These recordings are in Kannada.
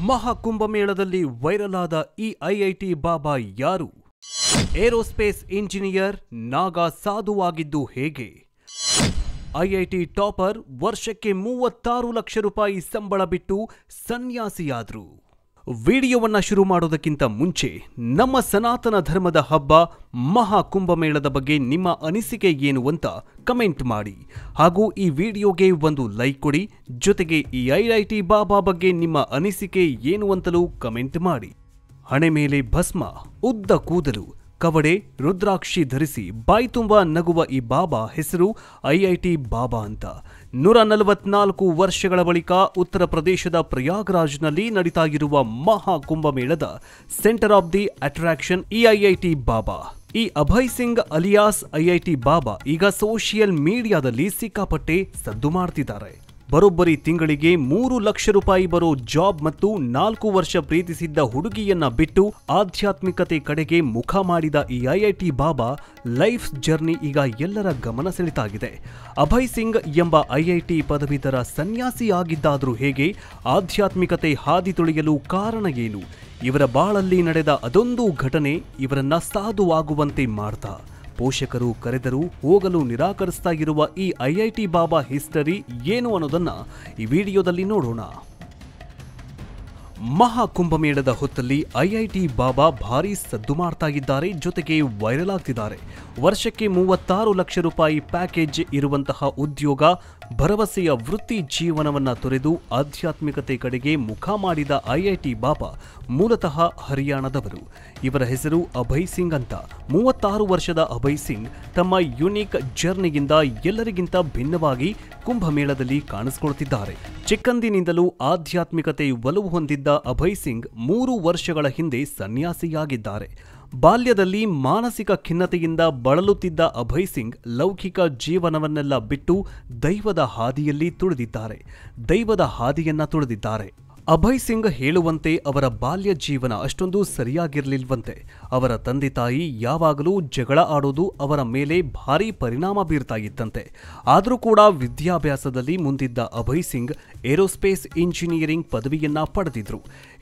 ಮಹಾಕುಂಭಮೇಳದಲ್ಲಿ ವೈರಲ್ ಆದ ಈ ಐಐಟಿ ಬಾಬಾ ಯಾರು? ಏರೋಸ್ಪೇಸ್ ಇಂಜಿನಿಯರ್ ನಾಗಾ ಸಾಧುವಾಗಿದ್ದು ಹೇಗೆ? ಐಐಟಿ ಟಾಪರ್ ವರ್ಷಕ್ಕೆ 36 ಲಕ್ಷ ರೂಪಾಯಿ ಸಂಬಳ ಬಿಟ್ಟು ಸನ್ಯಾಸಿಯಾದ್ರು. ವಿಡಿಯೋವನ್ನ ಶುರು ಮಾಡೋದಕ್ಕಿಂತ ಮುಂಚೆ ನಮ್ಮ ಸನಾತನ ಧರ್ಮದ ಹಬ್ಬ ಮಹಾಕುಂಭಮೇಳದ ಬಗ್ಗೆ ನಿಮ್ಮ ಅನಿಸಿಕೆ ಏನು ಅಂತ ಕಮೆಂಟ್ ಮಾಡಿ. ಹಾಗೂ ಈ ವಿಡಿಯೋಗೆ ಒಂದು ಲೈಕ್ ಕೊಡಿ. ಜೊತೆಗೆ ಈ ಐಐಟಿ ಬಾಬಾ ಬಗ್ಗೆ ನಿಮ್ಮ ಅನಿಸಿಕೆ ಏನು ಅಂತಲೂ ಕಮೆಂಟ್ ಮಾಡಿ. ಹಣೆ ಮೇಲೆ ಭಸ್ಮ, ಉದ್ದ ಕೂದಲು, ಕವಡೆ, ರುದ್ರಾಕ್ಷಿ ಧರಿಸಿ ಬಾಯಿ ತುಂಬಾ ನಗುವ ಈ ಬಾಬಾ ಹೆಸರು ಐಐಟಿ ಬಾಬಾ ಅಂತ. 144 ವರ್ಷಗಳ ಬಳಿಕ ಉತ್ತರ ಪ್ರದೇಶದ ಪ್ರಯಾಗ್ರಾಜ್ನಲ್ಲಿ ನಡೀತಾ ಇರುವ ಮಹಾಕುಂಭಮೇಳದ ಸೆಂಟರ್ ಆಫ್ ದಿ ಅಟ್ರಾಕ್ಷನ್ ಈ ಐಐಟಿ ಬಾಬಾ. ಈ ಅಭಯ್ ಸಿಂಗ್ ಅಲಿಯಾಸ್ ಐಐಟಿ ಬಾಬಾ ಈಗ ಸೋಷಿಯಲ್ ಮೀಡಿಯಾದಲ್ಲಿ ಸಿಕ್ಕಾಪಟ್ಟೆ ಸದ್ದು ಮಾಡ್ತಿದ್ದಾರೆ. ಬರೋಬ್ಬರಿ ತಿಂಗಳಿಗೆ 3 ಲಕ್ಷ ರೂಪಾಯಿ ಬರೋ ಜಾಬ್ ಮತ್ತು 4 ವರ್ಷ ಪ್ರೀತಿಸಿದ್ದ ಹುಡುಗಿಯನ್ನ ಬಿಟ್ಟು ಆಧ್ಯಾತ್ಮಿಕತೆ ಕಡೆಗೆ ಮುಖ ಮಾಡಿದ ಈ ಐಐಟಿ ಬಾಬಾ ಲೈಫ್ ಜರ್ನಿ ಈಗ ಎಲ್ಲರ ಗಮನ ಸೆಳೆತಾಗಿದೆ. ಅಭಯ್ ಸಿಂಗ್ ಎಂಬ ಐಐಟಿ ಪದವೀಧರ ಸನ್ಯಾಸಿಯಾಗಿದ್ದಾದ್ರೂ ಹೇಗೆ? ಆಧ್ಯಾತ್ಮಿಕತೆ ಹಾದಿ ತುಳಿಯಲು ಕಾರಣ ಏನು? ಇವರ ಬಾಳಲ್ಲಿ ನಡೆದ ಅದೊಂದು ಘಟನೆ ಇವರನ್ನ ಸಾಧುವಾಗುವಂತೆ ಮಾಡ್ತಾ ಪೋಷಕರು ಕರೆದರೂ ಹೋಗಲು ನಿರಾಕರಿಸ್ತಾ ಇರುವ ಈ ಐಐಟಿ ಬಾಬಾ ಹಿಸ್ಟರಿ ಏನು ಅನ್ನೋದನ್ನ ಈ ವಿಡಿಯೋದಲ್ಲಿ ನೋಡೋಣ. ಮಹಾಕುಂಭಮೇಳದ ಹೊತ್ತಲ್ಲಿ ಐಐಟಿ ಬಾಬಾ ಭಾರೀ ಸದ್ದು ಮಾಡ್ತಾ ಇದ್ದಾರೆ. ಜೊತೆಗೆ ವೈರಲ್ ಆಗ್ತಿದ್ದಾರೆ. ವರ್ಷಕ್ಕೆ 36 ಲಕ್ಷ ರೂಪಾಯಿ ಪ್ಯಾಕೇಜ್ ಇರುವಂತಹ ಉದ್ಯೋಗ, ಭರವಸೆಯ ವೃತ್ತಿ ಜೀವನವನ್ನ ತೊರೆದು ಆಧ್ಯಾತ್ಮಿಕತೆ ಕಡೆಗೆ ಮುಖ ಮಾಡಿದ ಐಐಟಿ ಬಾಬಾ ಮೂಲತಃ ಹರಿಯಾಣದವರು. ಇವರ ಹೆಸರು ಅಭಯ್ ಸಿಂಗ್ ಅಂತ. 36 ವರ್ಷದ ಅಭಯ್ ಸಿಂಗ್ ತಮ್ಮ ಯುನೀಕ್ ಜರ್ನಿಗಿಂತ ಎಲ್ಲರಿಗಿಂತ ಭಿನ್ನವಾಗಿ ಕುಂಭಮೇಳದಲ್ಲಿ ಕಾಣಿಸಿಕೊಳ್ತಿದ್ದಾರೆ. ಚಿಕ್ಕಂದಿನಿಂದಲೂ ಆಧ್ಯಾತ್ಮಿಕತೆ ಒಲವು ಹೊಂದಿದ್ದ ಅಭಯ್ ಸಿಂಗ್ 3 ವರ್ಷಗಳ ಹಿಂದೆ ಸನ್ಯಾಸಿಯಾಗಿದ್ದಾರೆ. ಬಾಲ್ಯದಲ್ಲಿ ಮಾನಸಿಕ ಖಿನ್ನತೆಯಿಂದ ಬಳಲುತ್ತಿದ್ದ ಅಭಯ್ ಸಿಂಗ್ ಲೌಕಿಕ ಜೀವನವನ್ನೆಲ್ಲ ಬಿಟ್ಟು ದೈವದ ಹಾದಿಯಲ್ಲಿ ತುಳಿದಿದ್ದಾರೆ. ಅಭಯ್ ಸಿಂಗ್ ಹೇಳುವಂತೆ ಅವರ ಬಾಲ್ಯ ಜೀವನ ಅಷ್ಟೊಂದು ಸರಿಯಾಗಿರ್ಲಿಲ್ವಂತೆ. ಅವರ ತಂದೆ ತಾಯಿ ಯಾವಾಗಲೂ ಜಗಳ ಆಡೋದು ಅವರ ಮೇಲೆ ಭಾರೀ ಪರಿಣಾಮ ಬೀರ್ತಾ ಇತ್ತಂತೆ. ಆದರೂ ಕೂಡ ವಿದ್ಯಾಭ್ಯಾಸದಲ್ಲಿ ಮುಂದಿದ್ದ ಅಭಯ್ ಸಿಂಗ್ ಏರೋಸ್ಪೇಸ್ ಇಂಜಿನಿಯರಿಂಗ್ ಪದವಿಯನ್ನ ಪಡೆದಿದ್ರು.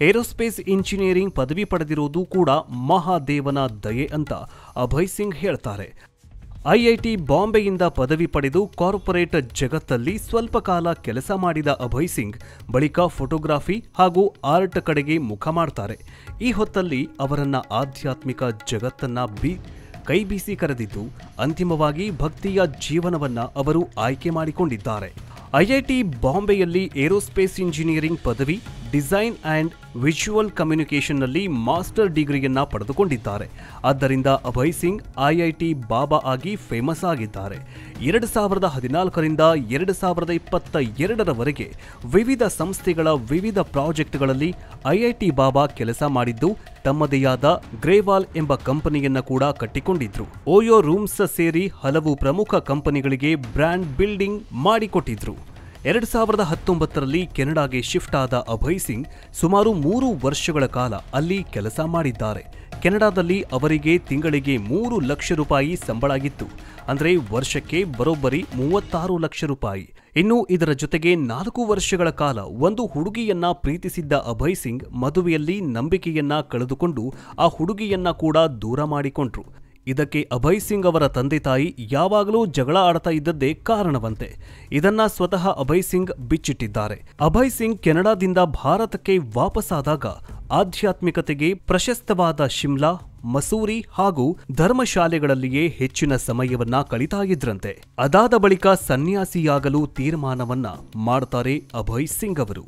ಏರೋಸ್ಪೇಸ್ ಇಂಜಿನಿಯರಿಂಗ್ ಪದವಿ ಪಡೆದಿರೋದು ಕೂಡ ಮಹಾದೇವನ ದಯೆ ಅಂತ ಅಭಯ್ ಸಿಂಗ್ ಹೇಳ್ತಾರೆ. ಐಐಟಿ ಬಾಂಬೆಯಿಂದ ಪದವಿ ಪಡೆದು ಕಾರ್ಪೊರೇಟ್ ಜಗತ್ತಲ್ಲಿ ಸ್ವಲ್ಪ ಕಾಲ ಕೆಲಸ ಮಾಡಿದ ಅಭಯ್ ಸಿಂಗ್ ಬಳಿಕ ಫೋಟೋಗ್ರಫಿ ಹಾಗೂ ಆರ್ಟ್ ಕಡೆಗೆ ಮುಖ ಮಾಡ್ತಾರೆ. ಈ ಹೊತ್ತಲ್ಲಿ ಅವರನ್ನ ಆಧ್ಯಾತ್ಮಿಕ ಜಗತ್ತನ್ನ ಕೈ ಬೀಸಿ ಕರೆದಿದ್ದು ಅಂತಿಮವಾಗಿ ಭಕ್ತಿಯ ಜೀವನವನ್ನ ಅವರು ಆಯ್ಕೆ ಮಾಡಿಕೊಂಡಿದ್ದಾರೆ. ಐಐಟಿ ಬಾಂಬೆಯಲ್ಲಿ ಏರೋಸ್ಪೇಸ್ ಇಂಜಿನಿಯರಿಂಗ್ ಪದವಿ, ಡಿಸೈನ್ ಅಂಡ್ ವಿಜುವಲ್ ಕಮ್ಯುನಿಕೇಷನ್ನಲ್ಲಿ ಮಾಸ್ಟರ್ ಡಿಗ್ರಿಯನ್ನ ಪಡೆದುಕೊಂಡಿದ್ದಾರೆ. ಆದ್ದರಿಂದ ಅಭಯ್ ಸಿಂಗ್ ಐಐಟಿ ಬಾಬಾ ಆಗಿ ಫೇಮಸ್ ಆಗಿದ್ದಾರೆ. 2014ರಿಂದ 2022ರವರೆಗೆ ವಿವಿಧ ಸಂಸ್ಥೆಗಳ ವಿವಿಧ ಪ್ರಾಜೆಕ್ಟ್ಗಳಲ್ಲಿ ಐಐಟಿ ಬಾಬಾ ಕೆಲಸ ಮಾಡಿದ್ದು, ತಮ್ಮದೇ ಆದ ಗ್ರೇವಾಲ್ ಎಂಬ ಕಂಪನಿಯನ್ನ ಕೂಡ ಕಟ್ಟಿಕೊಂಡಿದ್ರು. ಓಯೋ ರೂಮ್ಸ್ ಸೇರಿ ಹಲವು ಪ್ರಮುಖ ಕಂಪನಿಗಳಿಗೆ ಬ್ರ್ಯಾಂಡ್ ಬಿಲ್ಡಿಂಗ್ ಮಾಡಿಕೊಟ್ಟಿದ್ರು. 2019ರಲ್ಲಿ ಕೆನಡಾಗೆ ಶಿಫ್ಟ್ ಆದ ಅಭಯ್ ಸಿಂಗ್ ಸುಮಾರು 3 ವರ್ಷಗಳ ಕಾಲ ಅಲ್ಲಿ ಕೆಲಸ ಮಾಡಿದ್ದಾರೆ. ಕೆನಡಾದಲ್ಲಿ ಅವರಿಗೆ ತಿಂಗಳಿಗೆ 3 ಲಕ್ಷ ರೂಪಾಯಿ ಸಂಬಳ ಆಗಿತ್ತು. ಅಂದ್ರೆ ವರ್ಷಕ್ಕೆ ಬರೋಬ್ಬರಿ 36 ಲಕ್ಷ ರೂಪಾಯಿ. ಇನ್ನು ಇದರ ಜೊತೆಗೆ 4 ವರ್ಷಗಳ ಕಾಲ ಒಂದು ಹುಡುಗಿಯನ್ನ ಪ್ರೀತಿಸಿದ್ದ ಅಭಯ್ ಸಿಂಗ್ ಮದುವೆಯಲ್ಲಿ ನಂಬಿಕೆಯನ್ನ ಕಳೆದುಕೊಂಡು ಆ ಹುಡುಗಿಯನ್ನ ಕೂಡ ದೂರ ಮಾಡಿಕೊಂಡ್ರು. ಇದಕ್ಕೆ ಅಭಯ್ ಸಿಂಗ್ ಅವರ ತಂದೆ ತಾಯಿ ಯಾವಾಗಲೂ ಜಗಳ ಆಡ್ತಾ ಇದ್ದದ್ದೇ ಕಾರಣವಂತೆ. ಇದನ್ನ ಸ್ವತಃ ಅಭಯ್ ಸಿಂಗ್ ಬಿಚ್ಚಿಟ್ಟಿದ್ದಾರೆ. ಅಭಯ್ ಸಿಂಗ್ ಕೆನಡಾದಿಂದ ಭಾರತಕ್ಕೆ ವಾಪಸ್ಸಾದಾಗ ಆಧ್ಯಾತ್ಮಿಕತೆಗೆ ಪ್ರಶಸ್ತವಾದ ಶಿಮ್ಲಾ, ಮಸೂರಿ ಹಾಗೂ ಧರ್ಮಶಾಲೆಗಳಲ್ಲಿಯೇ ಹೆಚ್ಚಿನ ಸಮಯವನ್ನ ಕಳೀತಾ ಇದ್ರಂತೆ. ಅದಾದ ಬಳಿಕ ಸನ್ಯಾಸಿಯಾಗಲು ತೀರ್ಮಾನವನ್ನ ಮಾಡ್ತಾರೆ ಅಭಯ್ ಸಿಂಗ್ ಅವರು.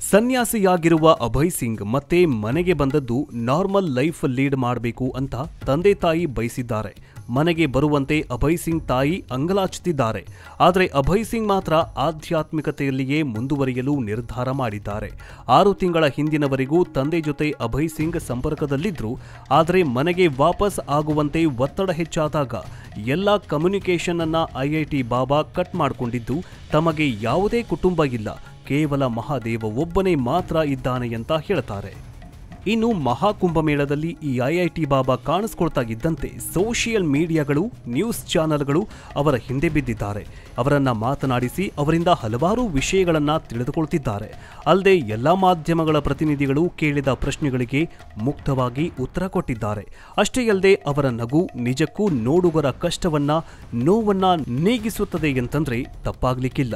ಸನ್ಯಾಸಿಯಾಗಿರುವ ಅಭಯ್ ಸಿಂಗ್ ಮತ್ತೆ ಮನೆಗೆ ಬಂದದ್ದು ನಾರ್ಮಲ್ ಲೈಫ್ ಲೀಡ್ ಮಾಡಬೇಕು ಅಂತ ತಂದೆ ತಾಯಿ ಬಯಸಿದ್ದಾರೆ. ಮನೆಗೆ ಬರುವಂತೆ ಅಭಯ್ ಸಿಂಗ್ ತಾಯಿ ಅಂಗಲಾಚುತ್ತಿದ್ದಾರೆ. ಆದರೆ ಅಭಯ್ ಸಿಂಗ್ ಮಾತ್ರ ಆಧ್ಯಾತ್ಮಿಕತೆಯಲ್ಲಿಯೇ ಮುಂದುವರಿಯಲು ನಿರ್ಧಾರ ಮಾಡಿದ್ದಾರೆ. 6 ತಿಂಗಳ ಹಿಂದಿನವರೆಗೂ ತಂದೆ ಜೊತೆ ಅಭಯ್ ಸಿಂಗ್ ಸಂಪರ್ಕದಲ್ಲಿದ್ರು. ಆದರೆ ಮನೆಗೆ ವಾಪಸ್ ಆಗುವಂತೆ ಒತ್ತಡ ಹೆಚ್ಚಾದಾಗ ಎಲ್ಲ ಕಮ್ಯುನಿಕೇಷನ್ ಅನ್ನ ಐಐಟಿ ಬಾಬಾ ಕಟ್ ಮಾಡಿಕೊಂಡಿದ್ದು, ತಮಗೆ ಯಾವುದೇ ಕುಟುಂಬ ಇಲ್ಲ, ಕೇವಲ ಮಹಾದೇವ ಒಬ್ಬನೇ ಮಾತ್ರ ಇದ್ದಾನೆ ಅಂತ ಹೇಳ್ತಾರೆ. ಇನ್ನು ಮಹಾಕುಂಭಮೇಳದಲ್ಲಿ ಈ ಐಐಟಿ ಬಾಬಾ ಕಾಣಿಸ್ಕೊಳ್ತಾ ಇದ್ದಂತೆ ಸೋಷಿಯಲ್ ಮೀಡಿಯಾಗಳು, ನ್ಯೂಸ್ ಚಾನೆಲ್ಗಳು ಅವರ ಹಿಂದೆ ಬಿದ್ದಿದ್ದಾರೆ. ಅವರನ್ನ ಮಾತನಾಡಿಸಿ ಅವರಿಂದ ಹಲವಾರು ವಿಷಯಗಳನ್ನ ತಿಳಿದುಕೊಳ್ತಿದ್ದಾರೆ. ಅಲ್ಲದೆ ಎಲ್ಲಾ ಮಾಧ್ಯಮಗಳ ಪ್ರತಿನಿಧಿಗಳು ಕೇಳಿದ ಪ್ರಶ್ನೆಗಳಿಗೆ ಮುಕ್ತವಾಗಿ ಉತ್ತರ ಕೊಟ್ಟಿದ್ದಾರೆ. ಅಷ್ಟೇ ಅಲ್ಲದೆ ಅವರ ನಗು ನಿಜಕ್ಕೂ ನೋಡುಗರ ಕಷ್ಟವನ್ನ, ನೋವನ್ನ ನೀಗಿಸುತ್ತದೆ ಎಂತಂದ್ರೆ ತಪ್ಪಾಗ್ಲಿಕ್ಕಿಲ್ಲ.